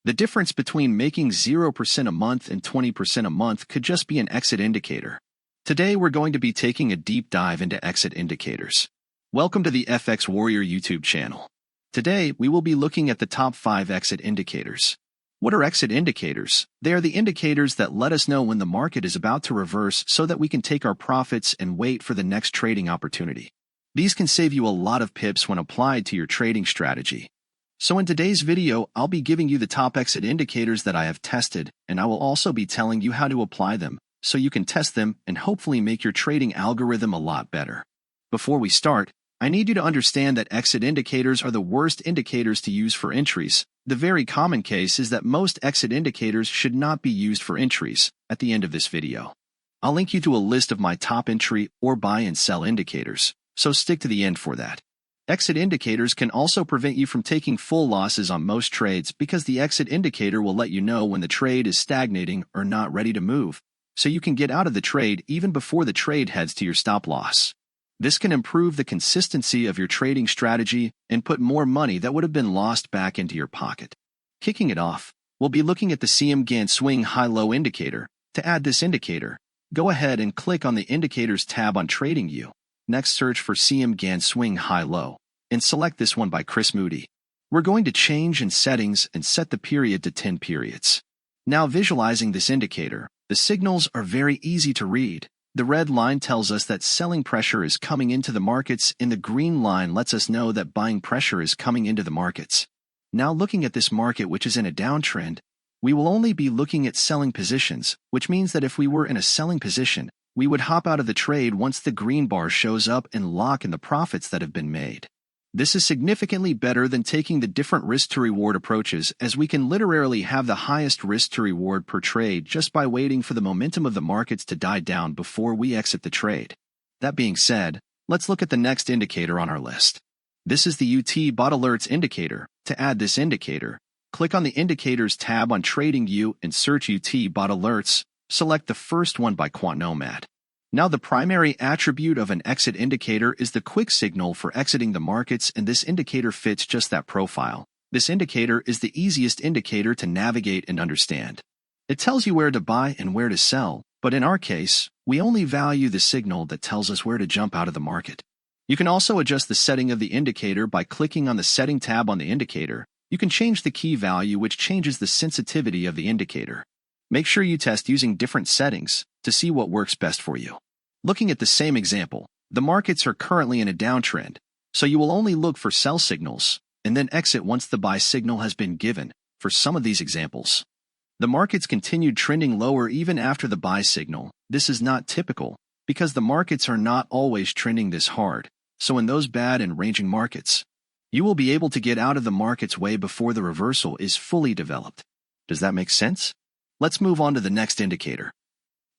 The difference between making 0% a month and 20% a month could just be an exit indicator. Today we're going to be taking a deep dive into exit indicators. Welcome to the FX Warrior YouTube channel. Today we will be looking at the top 5 exit indicators. What are exit indicators? They are the indicators that let us know when the market is about to reverse so that we can take our profits and wait for the next trading opportunity. These can save you a lot of pips when applied to your trading strategy. So in today's video, I'll be giving you the top exit indicators that I have tested, and I will also be telling you how to apply them so you can test them and hopefully make your trading algorithm a lot better. Before we start, I need you to understand that exit indicators are the worst indicators to use for entries. The very common case is that most exit indicators should not be used for entries at the end of this video. I'll link you to a list of my top entry or buy and sell indicators, so stick to the end for that. Exit indicators can also prevent you from taking full losses on most trades because the exit indicator will let you know when the trade is stagnating or not ready to move, so you can get out of the trade even before the trade heads to your stop loss. This can improve the consistency of your trading strategy and put more money that would have been lost back into your pocket. Kicking it off, we'll be looking at the Gan Swing High Low indicator. To add this indicator, go ahead and click on the Indicators tab on TradingView. Next, search for Gan Swing High Low and select this one by Chris Moody. We're going to change in settings and set the period to 10 periods. Now visualizing this indicator, the signals are very easy to read. The red line tells us that selling pressure is coming into the markets, and the green line lets us know that buying pressure is coming into the markets. Now looking at this market, which is in a downtrend, we will only be looking at selling positions, which means that if we were in a selling position, we would hop out of the trade once the green bar shows up and lock in the profits that have been made. This is significantly better than taking the different risk-to-reward approaches, as we can literally have the highest risk-to-reward per trade just by waiting for the momentum of the markets to die down before we exit the trade. That being said, let's look at the next indicator on our list. This is the UT Bot Alerts indicator. To add this indicator, click on the Indicators tab on TradingView and search UT Bot Alerts. Select the first one by Quant Nomad. Now the primary attribute of an exit indicator is the quick signal for exiting the markets, and this indicator fits just that profile. This indicator is the easiest indicator to navigate and understand. It tells you where to buy and where to sell, but in our case, we only value the signal that tells us where to jump out of the market. You can also adjust the setting of the indicator by clicking on the Setting tab on the indicator. You can change the key value, which changes the sensitivity of the indicator. Make sure you test using different settings to see what works best for you. Looking at the same example, the markets are currently in a downtrend, so you will only look for sell signals and then exit once the buy signal has been given. For some of these examples, the markets continued trending lower even after the buy signal. This is not typical because the markets are not always trending this hard, so in those bad and ranging markets, you will be able to get out of the markets way before the reversal is fully developed. Does that make sense? Let's move on to the next indicator.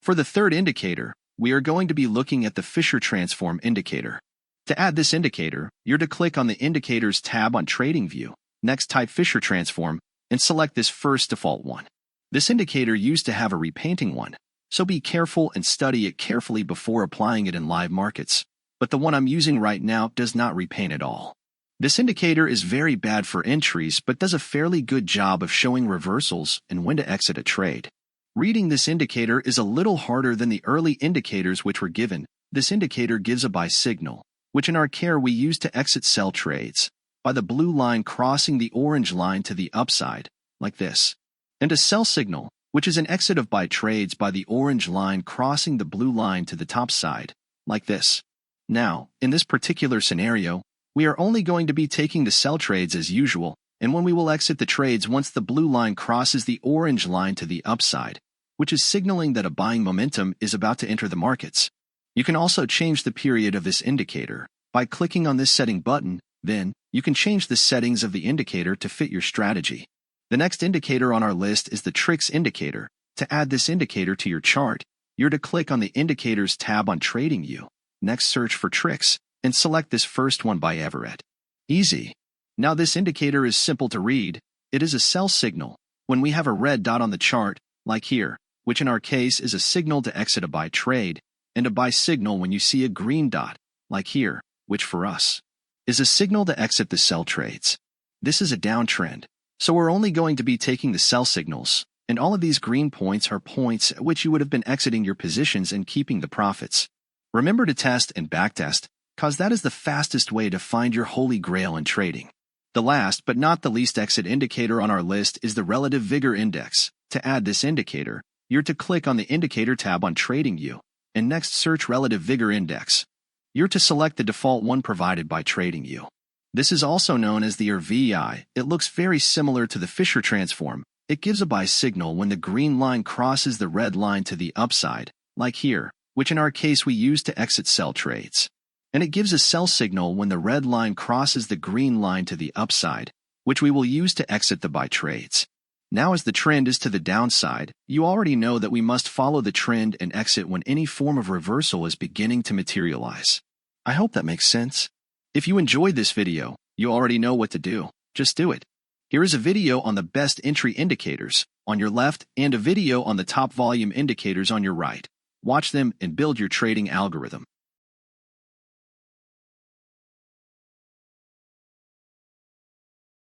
For the third indicator, we are going to be looking at the Fisher Transform indicator. To add this indicator, you're to click on the Indicators tab on TradingView. Next, type Fisher Transform and select this first default one. This indicator used to have a repainting one, so be careful and study it carefully before applying it in live markets. But the one I'm using right now does not repaint at all. This indicator is very bad for entries but does a fairly good job of showing reversals and when to exit a trade. Reading this indicator is a little harder than the early indicators which were given. This indicator gives a buy signal, which in our care we use to exit sell trades, by the blue line crossing the orange line to the upside, like this, and a sell signal, which is an exit of buy trades by the orange line crossing the blue line to the top side, like this. Now, in this particular scenario, we are only going to be taking the sell trades as usual, and when we will exit the trades once the blue line crosses the orange line to the upside, which is signaling that a buying momentum is about to enter the markets. You can also change the period of this indicator by clicking on this setting button. Then, you can change the settings of the indicator to fit your strategy. The next indicator on our list is the Tricks indicator. To add this indicator to your chart, you're to click on the Indicators tab on TradingView. Next, search for Tricks and select this first one by Everett. Easy. Now this indicator is simple to read. It is a sell signal when we have a red dot on the chart, like here, which in our case is a signal to exit a buy trade, and a buy signal when you see a green dot, like here, which for us is a signal to exit the sell trades. This is a downtrend, So we're only going to be taking the sell signals, and all of these green points are points at which you would have been exiting your positions and keeping the profits. Remember to test and backtest, cause that is the fastest way to find your holy grail in trading. The last but not the least exit indicator on our list is the Relative Vigor Index. To add this indicator, you're to click on the Indicator tab on TradingView, and next search Relative Vigor Index. You're to select the default one provided by TradingView. This is also known as the RVI. It looks very similar to the Fisher transform. It gives a buy signal when the green line crosses the red line to the upside, like here, which in our case we use to exit sell trades. And it gives a sell signal when the red line crosses the green line to the upside, which we will use to exit the buy trades. Now as the trend is to the downside, you already know that we must follow the trend and exit when any form of reversal is beginning to materialize. I hope that makes sense. If you enjoyed this video, you already know what to do. Just do it. Here is a video on the best entry indicators on your left and a video on the top volume indicators on your right. Watch them and build your trading algorithm.